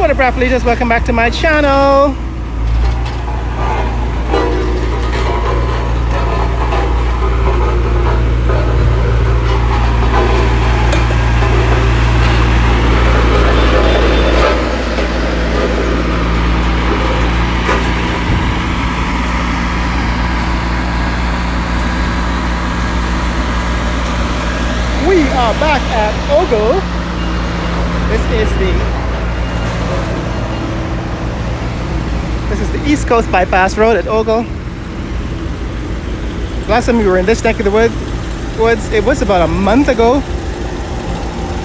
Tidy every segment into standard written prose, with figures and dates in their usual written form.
What up, Raffleators? Welcome back to my channel. We are back at Ogle. This is the East Coast Bypass Road at Ogle. Last time we were in this neck of the woods, it was about a month ago.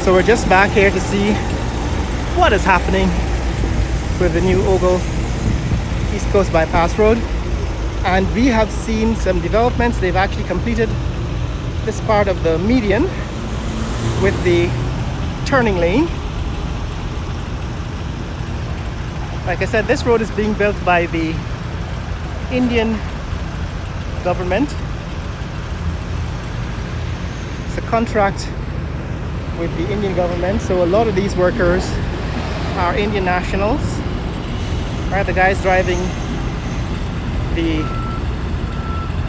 So we're just back here to see what is happening with the new Ogle East Coast Bypass Road. And we have seen some developments. They've actually completed this part of the median with the turning lane. Like I said, this road is being built by the Indian government. It's a contract with the Indian government, so a lot of these workers are Indian nationals. Right, the guys driving the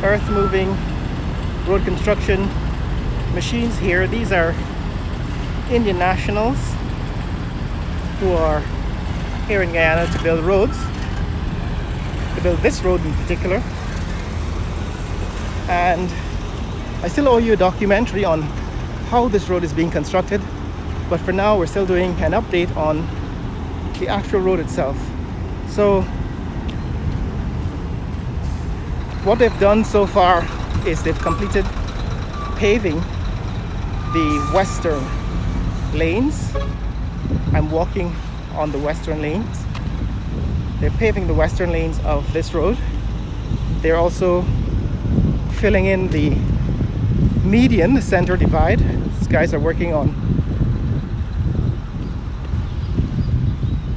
earth moving road construction machines here, these are Indian nationals who are here in Guyana to build roads, to build this road in particular. And I still owe you a documentary on how this road is being constructed, but for now we're still doing an update on the actual road itself. So what they've done so far is they've completed paving the western lanes. I'm walking on the western lanes. They're paving the western lanes of this road. They're also filling in the median, the center divide. These guys are working on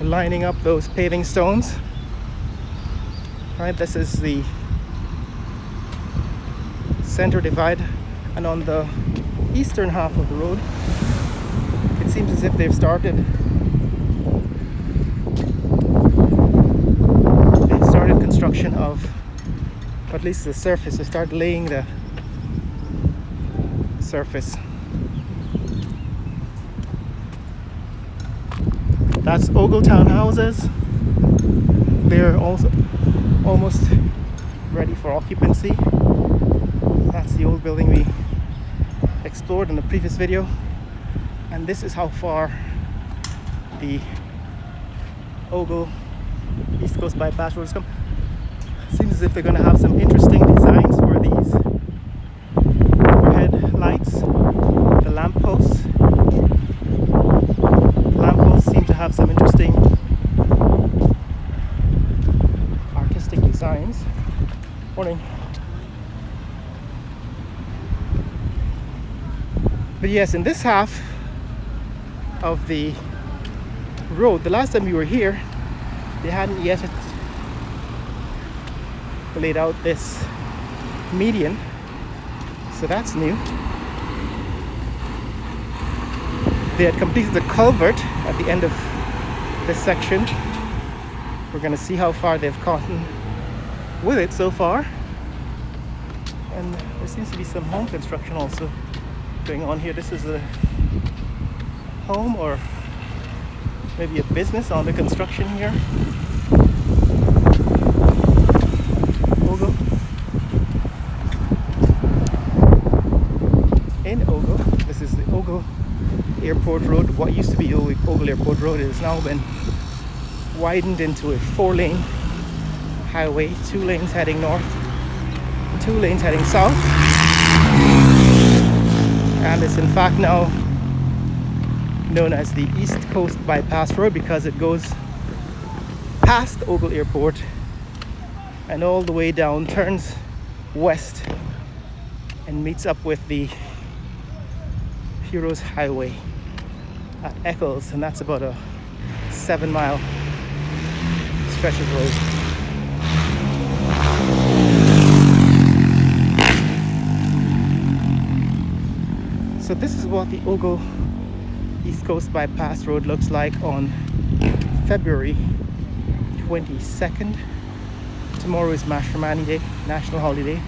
lining up those paving stones. Right, this is the center divide, and on the eastern half of the road, it seems as if they've started construction of, or at least the surface. They start laying the surface. That's Ogle townhouses. They're also almost ready for occupancy. That's the old building we explored in the previous video, and this is how far the Ogle East Coast Bypass Road has come. Seems as if they're going to have some interesting designs for these overhead lights. The lampposts. Lampposts seem to have some interesting artistic designs. Morning. But yes, in this half of the road, the last time we were here, they hadn't yet laid out this median, so that's new. They had completed the culvert at the end of this section. We're going to see how far they've gotten with it so far. And there seems to be some home construction also going on here. This is a home or maybe a business under construction here. Ogle. In Ogle, this is the Ogle Airport Road. What used to be Ogle Airport Road has now been widened into a 4-lane highway, 2 lanes heading north, 2 lanes heading south. And it's in fact now known as the East Coast Bypass Road because it goes past Ogle Airport and all the way down, turns west and meets up with the Heroes Highway at Eccles, and that's about a 7-mile stretch of road. So this is what the Ogle East Coast Bypass Road looks like on February 22nd. Tomorrow is Mashramani Day, national holiday.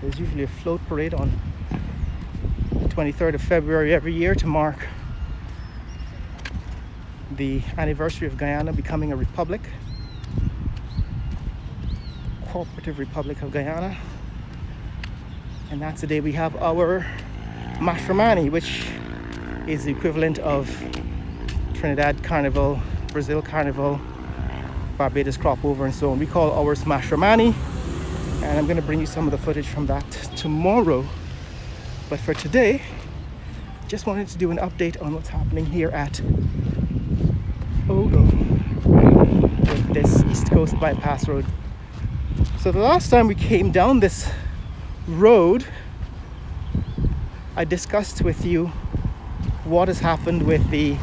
There's usually a float parade on the 23rd of February every year to mark the anniversary of Guyana becoming a republic, cooperative Republic of Guyana. And that's the day we have our Mashramani, which is the equivalent of Trinidad Carnival, Brazil Carnival, Barbados Crop Over, and so on. We call ours Mashramani, and I'm going to bring you some of the footage from that tomorrow. But for today, just wanted to do an update on what's happening here at Ogle with this East Coast Bypass Road. So the last time we came down this road, I discussed with you what has happened with the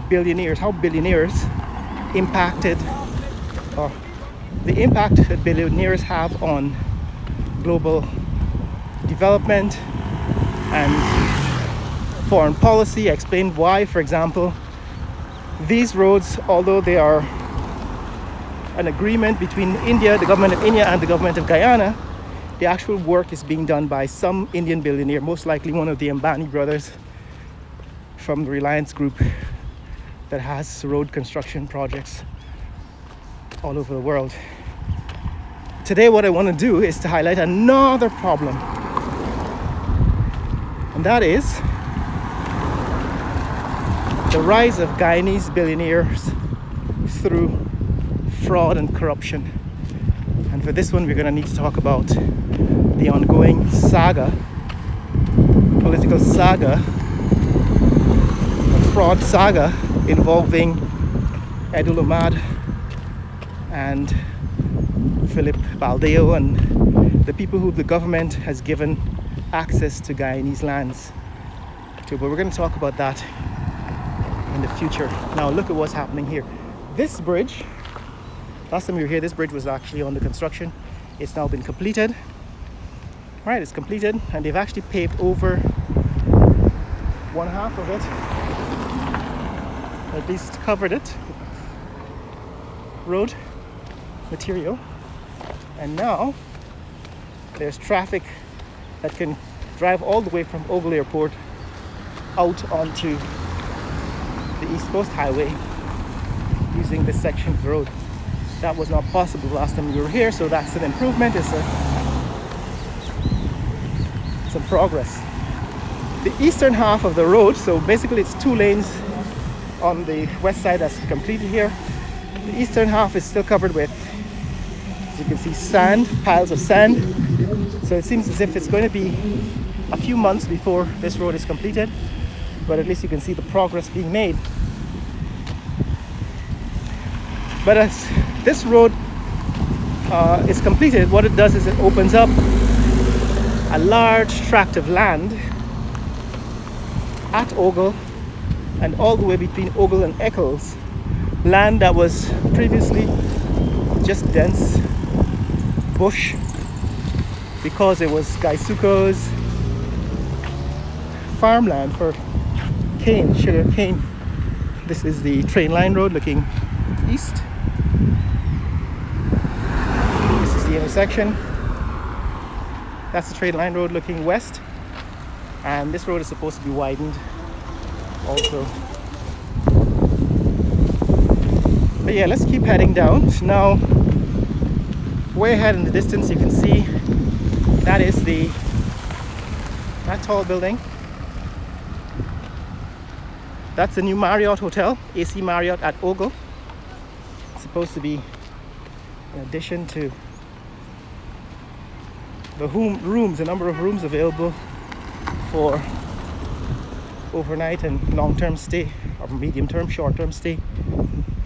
billionaires, how billionaires impacted, or the impact that billionaires have on global development and foreign policy. I explained why, for example, these roads, although they are an agreement between India, the government of India, and the government of Guyana, the actual work is being done by some Indian billionaire, most likely one of the Ambani brothers from the Reliance Group that has road construction projects all over the world. Today, what I want to do is to highlight another problem, and that is the rise of Guyanese billionaires through fraud and corruption. And for this one, we're going to need to talk about the ongoing saga, political saga, fraud saga involving Edul Ahmad and Philip Baldeo and the people who the government has given access to Guyanese lands to. But we're going to talk about that in the future. Now look at what's happening here. This bridge, last time you were here, this bridge was actually under construction. It's now been completed. Right, it's completed, and they've actually paved over one half of it, at least covered it, road material. And now there's traffic that can drive all the way from Ogle Airport out onto the East Coast Highway using this section of the road. That was not possible last time we were here, so that's an improvement. It's some progress. The eastern half of the road, so basically it's 2 lanes on the west side that's completed here. The eastern half is still covered with, as you can see, sand, piles of sand. So it seems as if it's going to be a few months before this road is completed, but at least you can see the progress being made. But as this road is completed, what it does is it opens up a large tract of land at Ogle and all the way between Ogle and Eccles, land that was previously just dense bush because it was Gaisuko's farmland for cane, sugar cane. This is the train line road looking east. This is the intersection. That's the train line road looking west. And this road is supposed to be widened also. But yeah, let's keep heading down. Now, way ahead in the distance, you can see that is that tall building. That's the new Marriott Hotel, AC Marriott at Ogle. It's supposed to be in addition to the rooms, the number of rooms available for overnight and long-term stay, or medium-term, short-term stay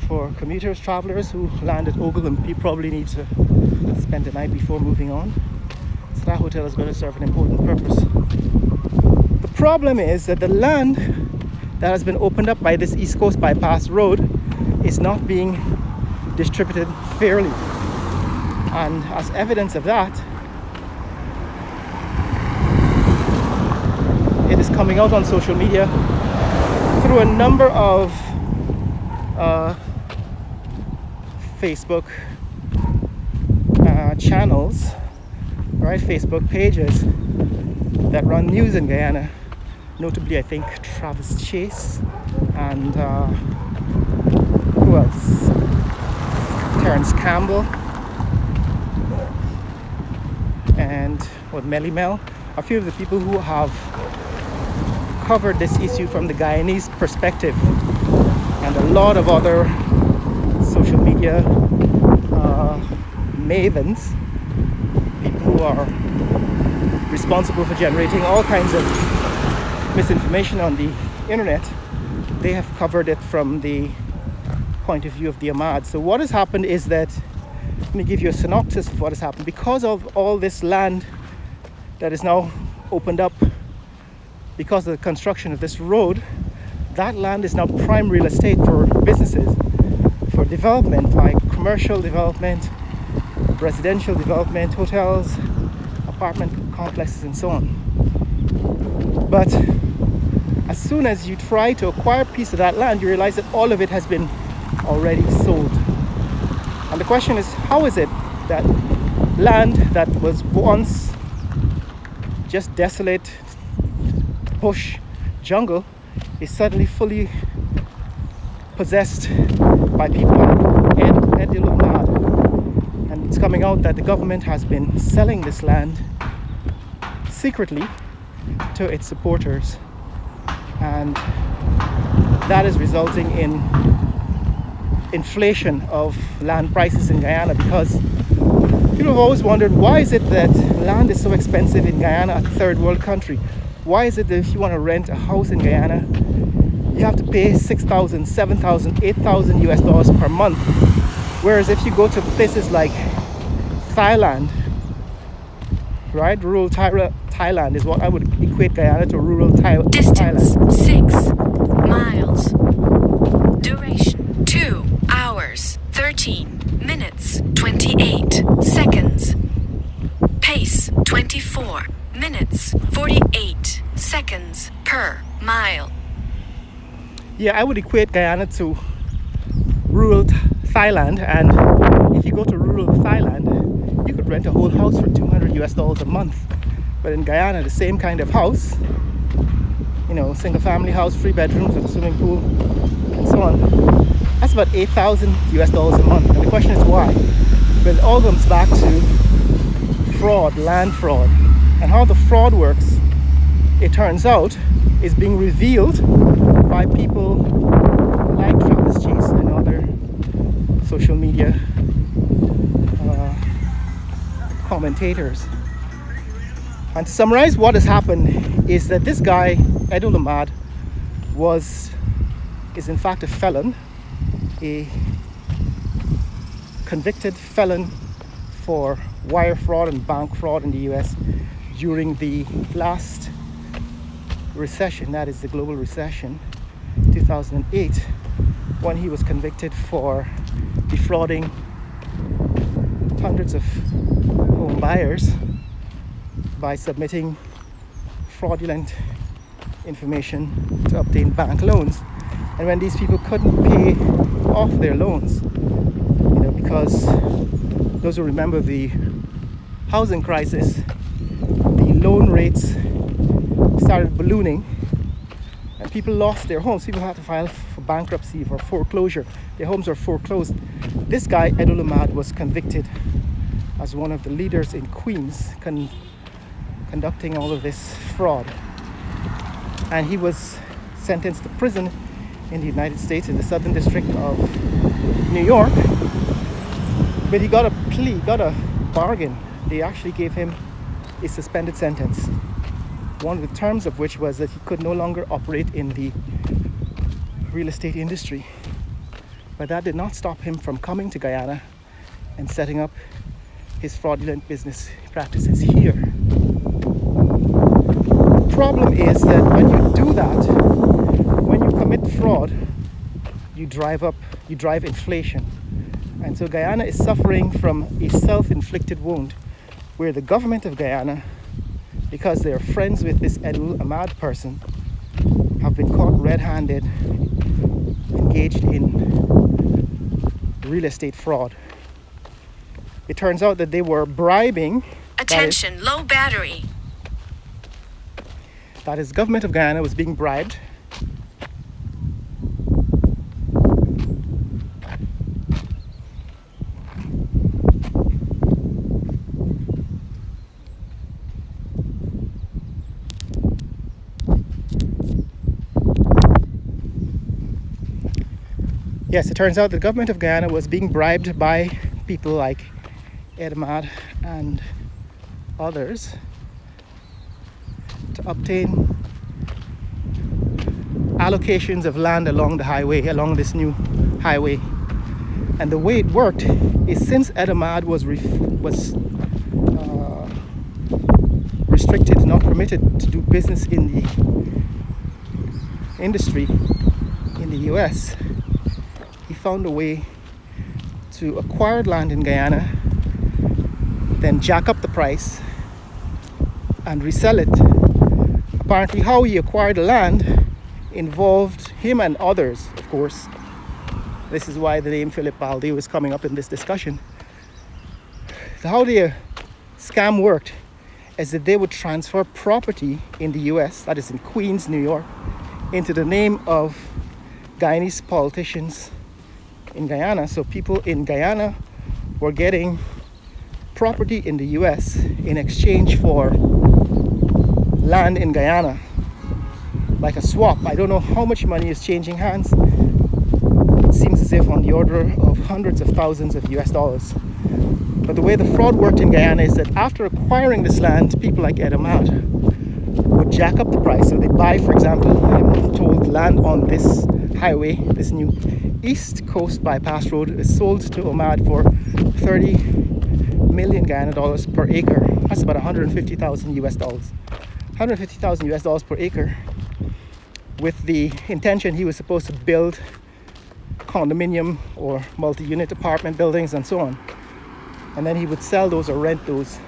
for commuters, travelers who land at Ogle and probably need to spend the night before moving on. So that hotel is going to serve an important purpose. The problem is that the land that has been opened up by this East Coast Bypass Road is not being distributed fairly. And as evidence of that, it is coming out on social media through a number of Facebook channels, right? Facebook pages that run news in Guyana. Notably, I think Travis Chase and who else? Terrence Campbell and Melly Mel. A few of the people who have covered this issue from the Guyanese perspective, and a lot of other social media mavens, people who are responsible for generating all kinds of misinformation on the internet. They have covered it from the point of view of the Ahmad. So what has happened is that, let me give you a synopsis of what has happened. Because of all this land that is now opened up because of the construction of this road, that land is now prime real estate for businesses, for development, like commercial development, residential development, hotels, apartment complexes, and so on. But as soon as you try to acquire a piece of that land, you realize that all of it has been already sold. And the question is, how is it that land that was once just desolate bush jungle is suddenly fully possessed by people like Ed Ahmad? And it's coming out that the government has been selling this land secretly to its supporters, and that is resulting in inflation of land prices in Guyana, because people have always wondered, why is it that land is so expensive in Guyana, a third world country? Why is it that if you want to rent a house in Guyana, you have to pay $6,000, $7,000, $8,000 US per month? Whereas if you go to places like Thailand, right? Rural Thailand is what I would equate Guyana to. Rural Thailand. Distance 6 miles. Duration 2 hours 13 minutes 28 seconds. Pace 24 minutes 48 seconds per mile. Yeah, I would equate Guyana to rural Thailand, and if you go to rural Thailand, you could rent a whole house for $200 US a month. But in Guyana, the same kind of house, you know, single family house, 3 bedrooms with a swimming pool and so on, that's about $8,000 US a month. And the question is why? But it all comes back to fraud, land fraud. And how the fraud works, it turns out, is being revealed by people like Travis Chase and other social media commentators. And to summarize what has happened is that this guy, Ed Ahmad, is in fact a felon, a convicted felon for wire fraud and bank fraud in the US during the last recession, that is the global recession, 2008, when he was convicted for defrauding hundreds of home buyers by submitting fraudulent information to obtain bank loans. And when these people couldn't pay off their loans, you know, because those who remember the housing crisis, the loan rates started ballooning and people lost their homes. People had to file for bankruptcy, for foreclosure. Their homes were foreclosed. This guy, Ed Ahmad, was convicted as one of the leaders in Queens conducting all of this fraud. And he was sentenced to prison in the United States in the Southern District of New York. But he got a plea, got a bargain. They actually gave him a suspended sentence. One of the terms of which was that he could no longer operate in the real estate industry. But that did not stop him from coming to Guyana and setting up his fraudulent business practices here. The problem is that when you do that, when you commit fraud, you drive inflation. And so Guyana is suffering from a self-inflicted wound where the government of Guyana because they're friends with this Edul Ahmad person, have been caught red-handed, engaged in real estate fraud. It turns out that they were bribing. Attention, low battery. That is, government of Guyana was being bribed Yes, it turns out the government of Guyana was being bribed by people like Ed Ahmad and others to obtain allocations of land along the highway, along this new highway. And the way it worked is, since Ed Ahmad was restricted, not permitted to do business in the industry in the US, he found a way to acquire land in Guyana, then jack up the price and resell it. Apparently, how he acquired the land involved him and others, of course. This is why the name Philip Balo is coming up in this discussion. So how the scam worked is that they would transfer property in the US, that is in Queens, New York, into the name of Guyanese politicians in Guyana. So people in Guyana were getting property in the US in exchange for land in Guyana, like a swap. I don't know how much money is changing hands. It seems as if on the order of hundreds of thousands of US dollars. But the way the fraud worked in Guyana is that after acquiring this land, people like Ed Ahmad would jack up the price. So they buy, for example, I'm told land on this highway, this new East Coast bypass road is sold to Ahmad for 30 million Guyana dollars per acre. That's about 150,000 US dollars. 150,000 US dollars per acre, with the intention he was supposed to build condominium or multi-unit apartment buildings and so on. And then he would sell those or rent those.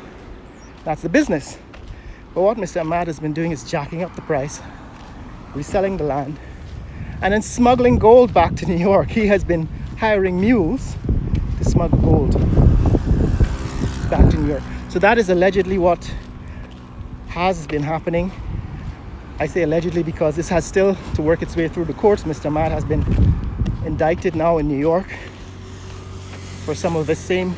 That's the business. But what Mr. Ahmad has been doing is jacking up the price, reselling the land, and then smuggling gold back to New York. He has been hiring mules to smuggle gold back to New York. So that is allegedly what has been happening. I say allegedly because this has still to work its way through the courts. Mr. Ahmad has been indicted now in New York for some of the same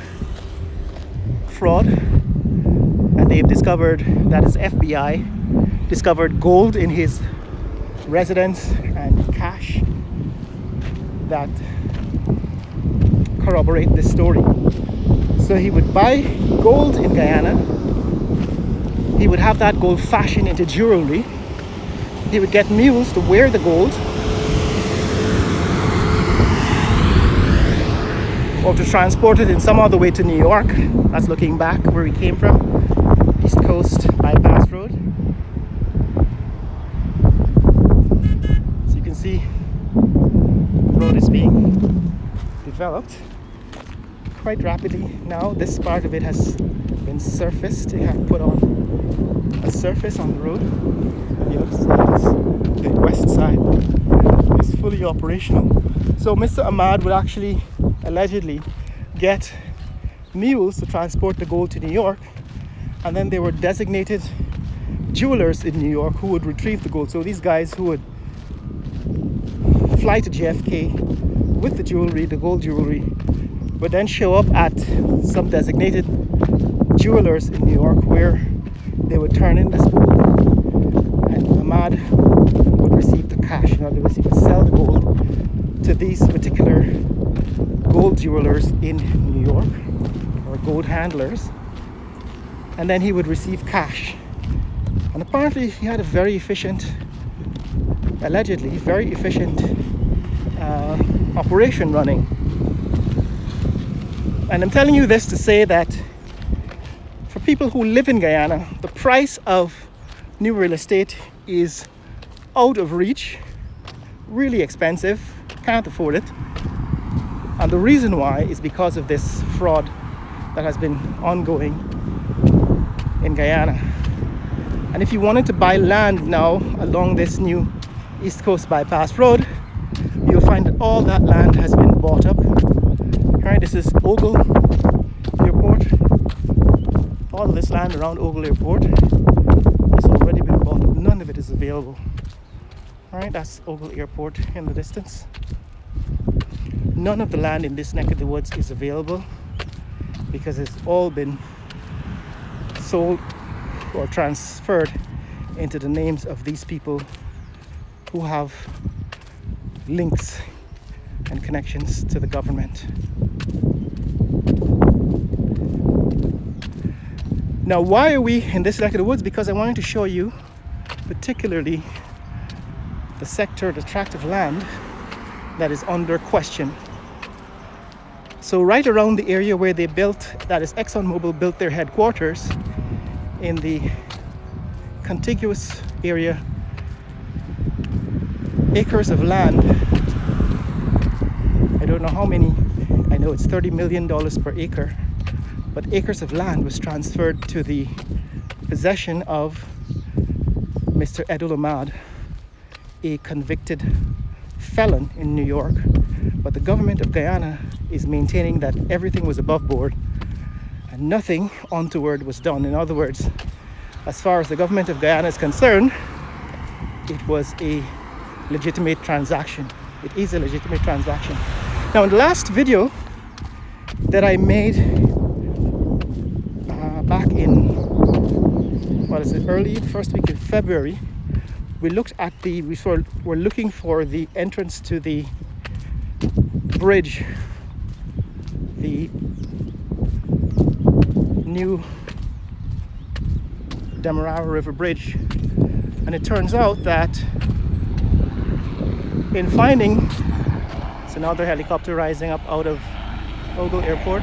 fraud. And they've discovered, that is FBI, discovered gold in his residence and cash that corroborate this story. So he would buy gold in Guyana. He would have that gold fashioned into jewelry. He would get mules to wear the gold, or to transport it in some other way to New York. That's looking back where he came from, East Coast bypass road. So you can see the road is being developed quite rapidly now. This part of it has been surfaced. They have put on a surface on the road. The other side, the west side, is fully operational. So Mr. Ahmad would actually allegedly get mules to transport the gold to New York, and then there were designated jewelers in New York who would retrieve the gold. So these guys who would fly to JFK with the jewelry, the gold jewelry, would then show up at some designated jewelers in New York where they would turn in this gold, and Ahmad would receive the cash. In other words, he would sell the gold to these particular gold jewelers in New York, or gold handlers, and then he would receive cash. And apparently he had a very efficient, allegedly very efficient operation running. And I'm telling you this to say that for people who live in Guyana, the price of new real estate is out of reach, really expensive, can't afford it. And the reason why is because of this fraud that has been ongoing in Guyana. And if you wanted to buy land now along this new East Coast Bypass Road, you'll find that all that land has been bought up. Right, this is Ogle Airport. All of this land around Ogle Airport has already been bought up. None of it is available. Right, that's Ogle Airport in the distance. None of the land in this neck of the woods is available because it's all been sold or transferred into the names of these people who have links and connections to the government. Now, why are we in this neck of the woods? Because I wanted to show you particularly the sector, the tract of land that is under question. So right around the area where they built, that is ExxonMobil built their headquarters, in the contiguous area, acres of land, I don't know how many, I know it's $30 million per acre, but acres of land was transferred to the possession of Mr. Edul Ahmad, a convicted felon in New York. But the government of Guyana is maintaining that everything was above board and nothing untoward was done. In other words, as far as the government of Guyana is concerned, it was a legitimate transaction. It is a legitimate transaction. Now, in the last video that I made back in, early first week in February, we looked at we're looking for the entrance to the bridge, the new Demerara River Bridge, and it turns out that in finding, it's another helicopter rising up out of Ogle Airport.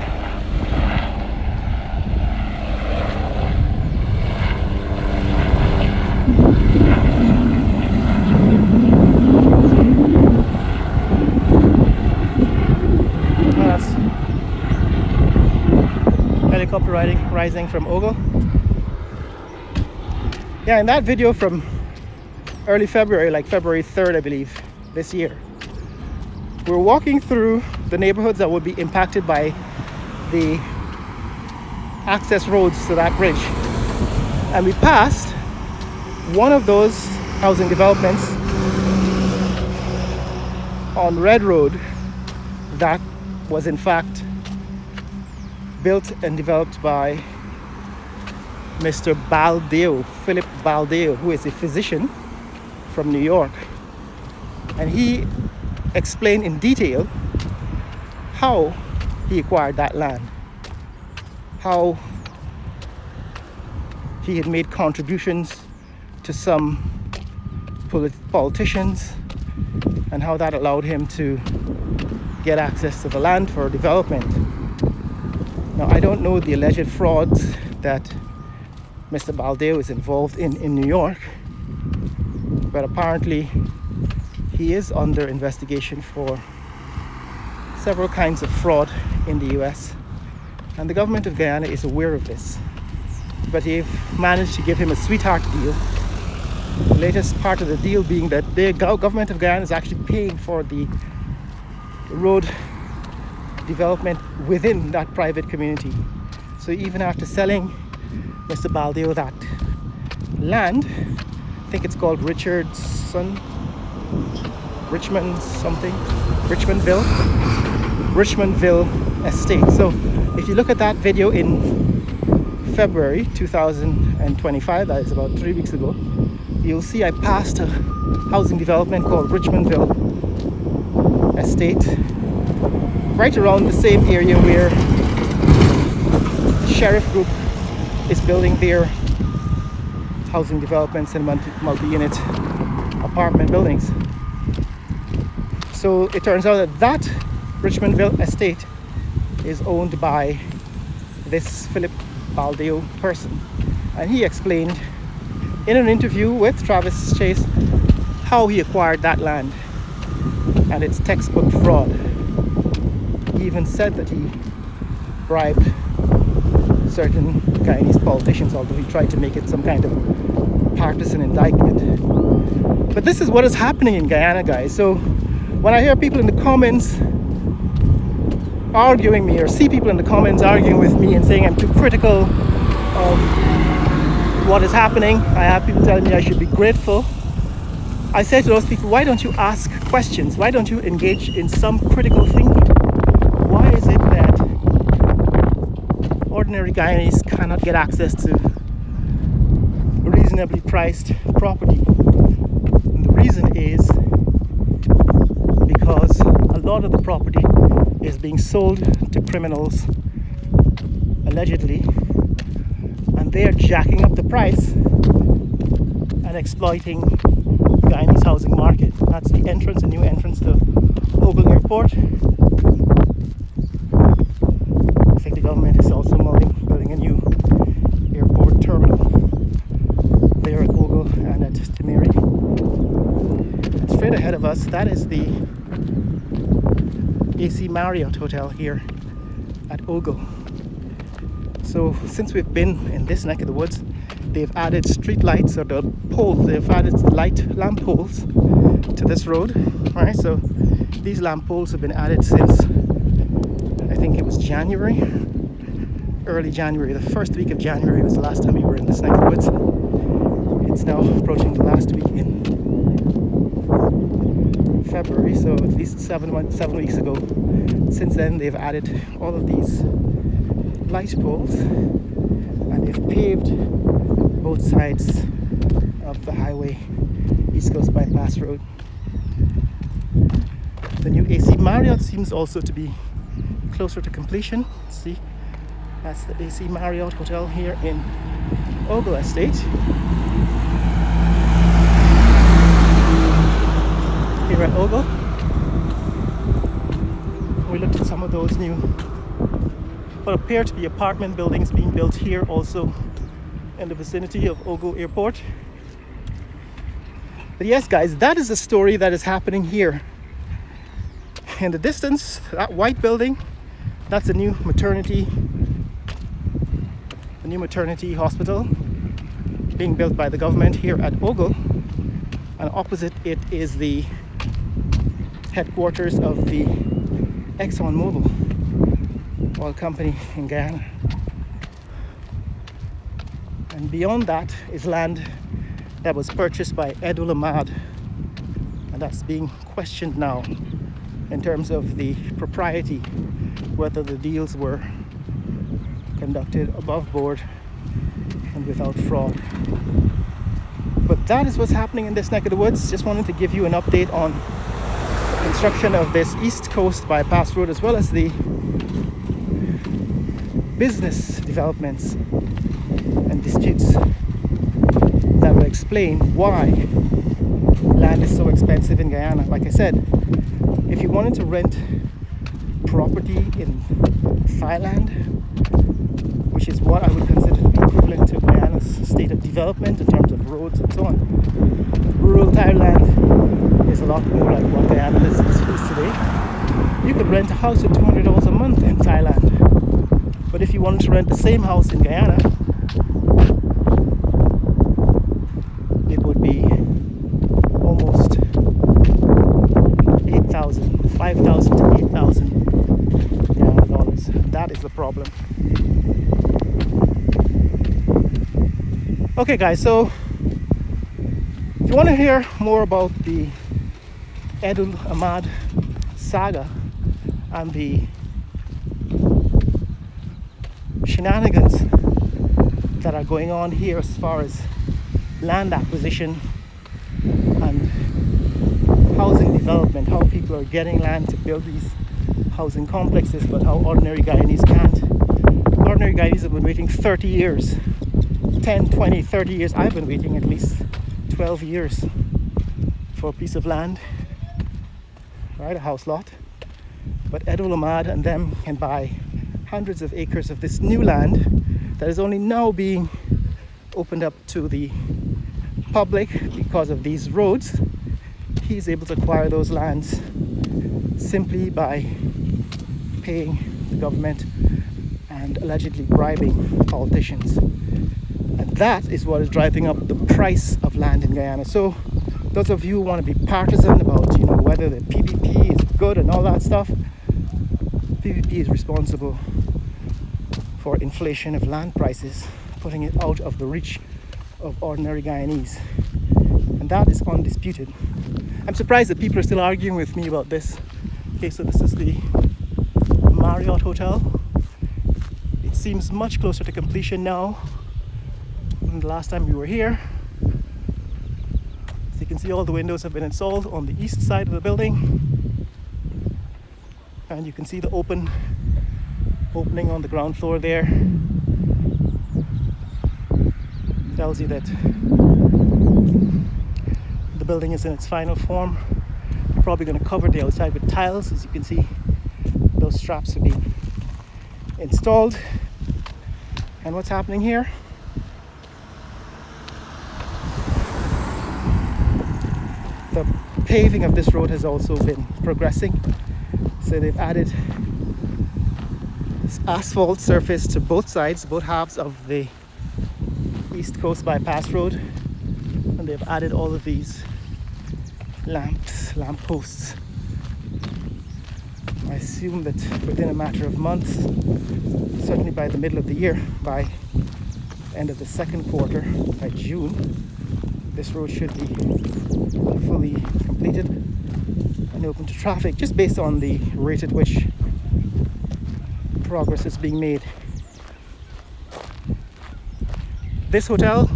Helicopter rising from Ogle. Yeah, in that video from early February, like February 3rd, I believe, this year, we're walking through the neighborhoods that would be impacted by the access roads to that bridge. And we passed one of those housing developments on Red Road that was in fact built and developed by Mr. Balo, Philip Balo, who is a physician from New York. And he explained in detail how he acquired that land, how he had made contributions to some politicians, and how that allowed him to get access to the land for development. Now, I don't know the alleged frauds that Mr. Baldeo is involved in New York, but apparently he is under investigation for several kinds of fraud in the US, and the government of Guyana is aware of this, but they've managed to give him a sweetheart deal. The latest part of the deal being that the government of Guyana is actually paying for the road development within that private community. So even after selling Mr. Baldeo that land, I think it's called Richmondville Estate. So if you look at that video in February 2025, that is about 3 weeks ago, you'll see I passed a housing development called Richmondville Estate, right around the same area where the Sheriff Group is building their housing developments and multi-unit apartment buildings. So it turns out that Richmondville Estate is owned by this Philip Baldeo person, and he explained in an interview with Travis Chase how he acquired that land, and it's textbook fraud. He even said that he bribed certain Guyanese politicians, although he tried to make it some kind of partisan indictment. But this is what is happening in Guyana, guys. So when I hear people in the comments arguing me, or see people in the comments arguing with me and saying I'm too critical of what is happening, I have people telling me I should be grateful. I say to those people, why don't you ask questions? Why don't you engage in some critical thinking? Why is it that ordinary Guyanese cannot get access to reasonably priced property? And the reason is because a lot of the property is being sold to criminals, allegedly, and they are jacking up the price and exploiting the Guyanese housing market. That's the entrance, a new entrance to Ogle Airport. I think the government is also building a new airport terminal there at Ogle and at Timeri. And straight ahead of us, that is the AC Marriott Hotel here at Ogle. So since we've been in this neck of the woods, they've added street lights, or the poles, they've added lamp poles to this road, right? So these lamp poles have been added since, I think it was January, early January. The first week of January was the last time we were in this neck of the woods. It's now approaching the last week in February, so at least 7 weeks ago. Since then, they've added all of these light poles, and they've paved both sides of the highway, East Coast Bypass Road. The new AC Marriott seems also to be closer to completion. See, that's the AC Marriott Hotel here in Ogle Estate. Here at Ogle, we looked at some of those new, what appear to be apartment buildings being built here also in the vicinity of Ogle Airport. But yes, guys, that is the story that is happening here. In the distance, that white building, that's a new maternity hospital being built by the government here at Ogle. And opposite it is the headquarters of the ExxonMobil oil company in Guyana. And beyond that is land that was purchased by Edul Ahmad, and that's being questioned now in terms of the propriety, whether the deals were conducted above board and without fraud. But that is what's happening in this neck of the woods. Just wanted to give you an update on the construction of this East Coast Bypass Road, as well as the business developments and disputes that will explain why land is so expensive in Guyana. Like I said, if you wanted to rent property in Thailand, which is what I would consider to be equivalent to Guyana's state of development in terms of roads and so on, rural Thailand is a lot more like what Guyana is today. You could rent a house at $200 a month in Thailand. But if you wanted to rent the same house in Guyana, it would be almost 5,000 to 8,000 Guyana dollars. That is the problem. Okay, guys, so if you want to hear more about the Edul Ahmad saga and the shenanigans that are going on here as far as land acquisition and housing development, how people are getting land to build these housing complexes, but how ordinary Guyanese can't. Ordinary Guyanese have been waiting 30 years, 10, 20, 30 years. I've been waiting at least 12 years for a piece of land, right, a house lot. But Edul Ahmad and them can buy hundreds of acres of this new land that is only now being opened up to the public because of these roads. He's able to acquire those lands simply by paying the government and allegedly bribing politicians. And that is what is driving up the price of land in Guyana. So those of you who want to be partisan about, whether the PPP is good and all that stuff, PPP is responsible for inflation of land prices, putting it out of the reach of ordinary Guyanese. And that is undisputed. I'm surprised that people are still arguing with me about this. Okay, so this is the Marriott Hotel. It seems much closer to completion now than the last time we were here. As you can see, all the windows have been installed on the east side of the building. And you can see the opening on the ground floor there. Tells you that the building is in its final form. We're probably going to cover the outside with tiles. As you can see, those straps are being installed. And what's happening here? The paving of this road has also been progressing. So they've added asphalt surface to both sides, both halves of the East Coast Bypass Road. And they've added all of these lamp posts. I assume that within a matter of months, certainly by the middle of the year, by the end of the second quarter, by June, this road should be fully completed and open to traffic, just based on the rate at which progress is being made. This hotel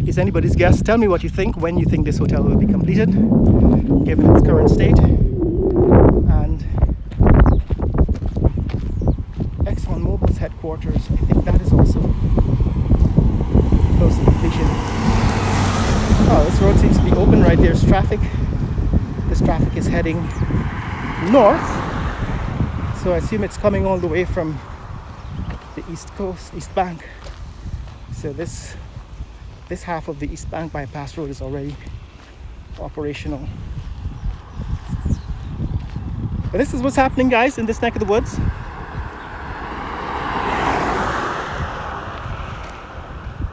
is anybody's guess. Tell me what you think, when you think this hotel will be completed, given its current state. And ExxonMobil's headquarters, I think that is also close to completion. Oh, this road seems to be open. Right there's traffic. This traffic is heading north, so I assume it's coming all the way from the East Coast, East Bank. So this half of the East Bank Bypass Road is already operational. But this is what's happening, guys, in this neck of the woods.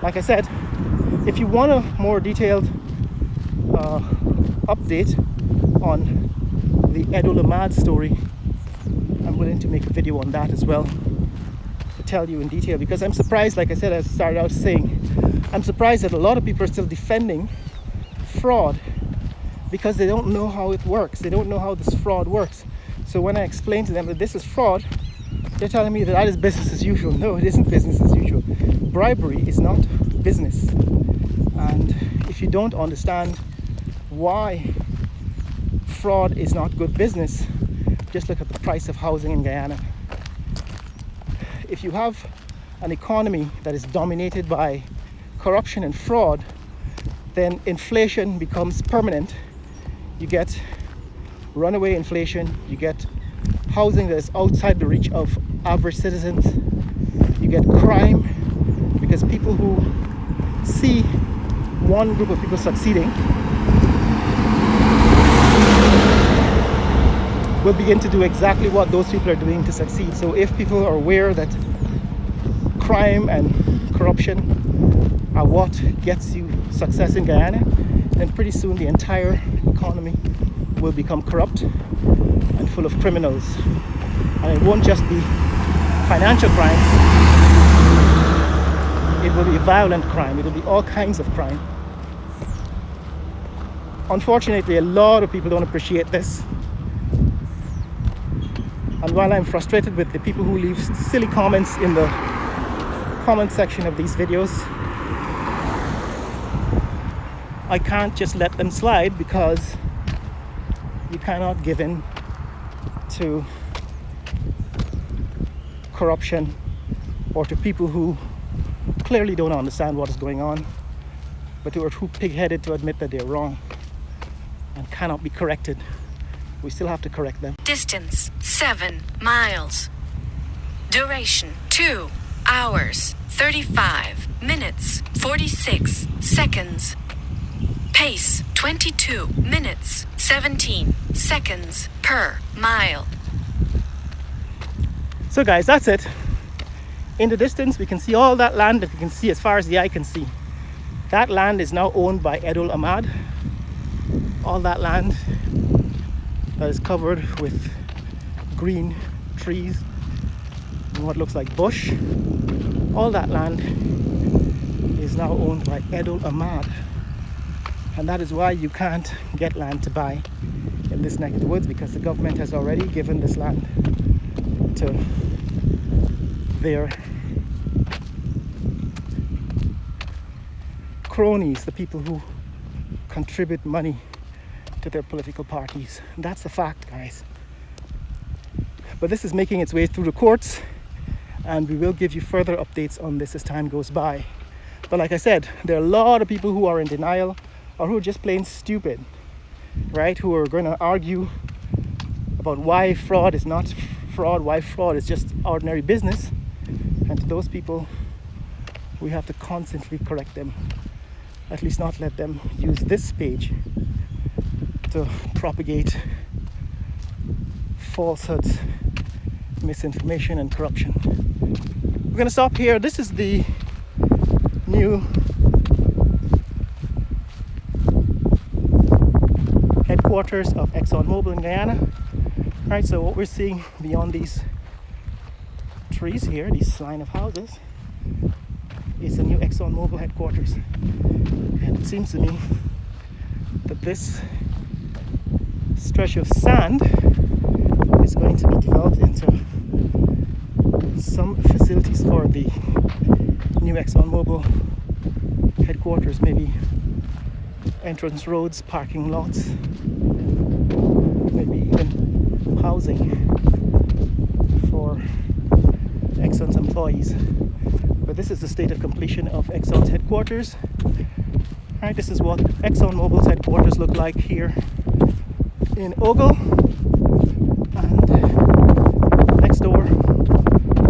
Like I said, if you want a more detailed update on the Edo Lamad story, I'm willing to make a video on that as well, to tell you in detail, because I'm surprised, like I said, as I started out saying, I'm surprised that a lot of people are still defending fraud because they don't know how it works. They don't know how this fraud works. So when I explain to them that this is fraud, they're telling me that is business as usual. No, it isn't business as usual. Bribery is not business. And if you don't understand why fraud is not good business, just look at the price of housing in Guyana. If you have an economy that is dominated by corruption and fraud, then inflation becomes permanent. You get runaway inflation, you get housing that is outside the reach of average citizens, you get crime, because people who see one group of people succeeding will begin to do exactly what those people are doing to succeed. So if people are aware that crime and corruption are what gets you success in Guyana, then pretty soon the entire economy will become corrupt and full of criminals. And it won't just be financial crimes, it will be violent crime, it will be all kinds of crime. Unfortunately, a lot of people don't appreciate this. And while I'm frustrated with the people who leave silly comments in the comment section of these videos, I can't just let them slide, because you cannot give in to corruption or to people who clearly don't understand what is going on, but who are too pig-headed to admit that they're wrong and cannot be corrected. We still have to correct them. Distance 7 miles. Duration 2 hours 35 minutes 46 seconds. Pace 22 minutes 17 seconds per mile. So guys, that's it. In the distance, we can see all that land that you can see as far as the eye can see. That land is now owned by Edul Ahmad. All that land that is covered with green trees and what looks like bush, all that land is now owned by Edul Ahmad. And that is why you can't get land to buy in this neck of the woods, because the government has already given this land to their cronies, the people who contribute money to their political parties. And that's the fact, guys. But this is making its way through the courts, and we will give you further updates on this as time goes by. But like I said, there are a lot of people who are in denial, or who are just plain stupid, right? Who are going to argue about why fraud is not fraud, why fraud is just ordinary business. And to those people, we have to constantly correct them. At least not let them use this page to propagate falsehoods, misinformation, and corruption. We're going to stop here. This is the new headquarters of ExxonMobil in Guyana. Right, so what we're seeing beyond these trees here, this line of houses, is the new ExxonMobil headquarters. And it seems to me that this stretch of sand is going to be developed into some facilities for the new ExxonMobil headquarters, maybe entrance roads, parking lots, maybe even housing for Exxon's employees. But this is the state of completion of Exxon's headquarters. Right, this is what ExxonMobil's headquarters look like here in Ogle. And next door,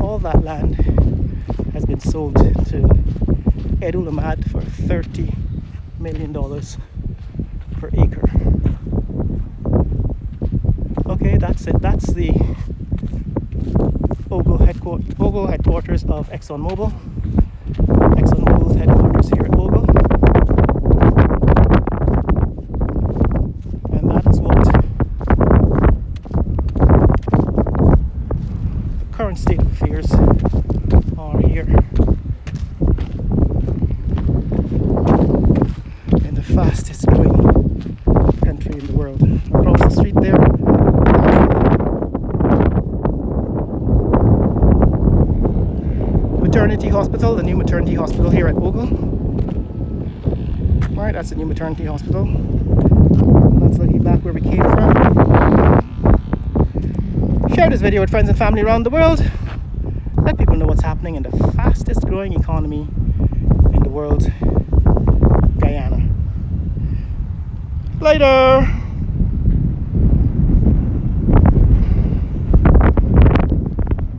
all that land has been sold to Edul Ahmad for $30 million per acre. Okay, that's it. That's the Ogle headquarters of ExxonMobil. ExxonMobil's headquarters here at Ogle. And that is what the current state of affairs are here in the fastest growing country in the world. Across the street there, maternity hospital, the new maternity hospital here at Ogle. Right, that's the new maternity hospital. That's looking back where we came from. Share this video with friends and family around the world. Let people know what's happening in the fastest growing economy in the world, Guyana. Later!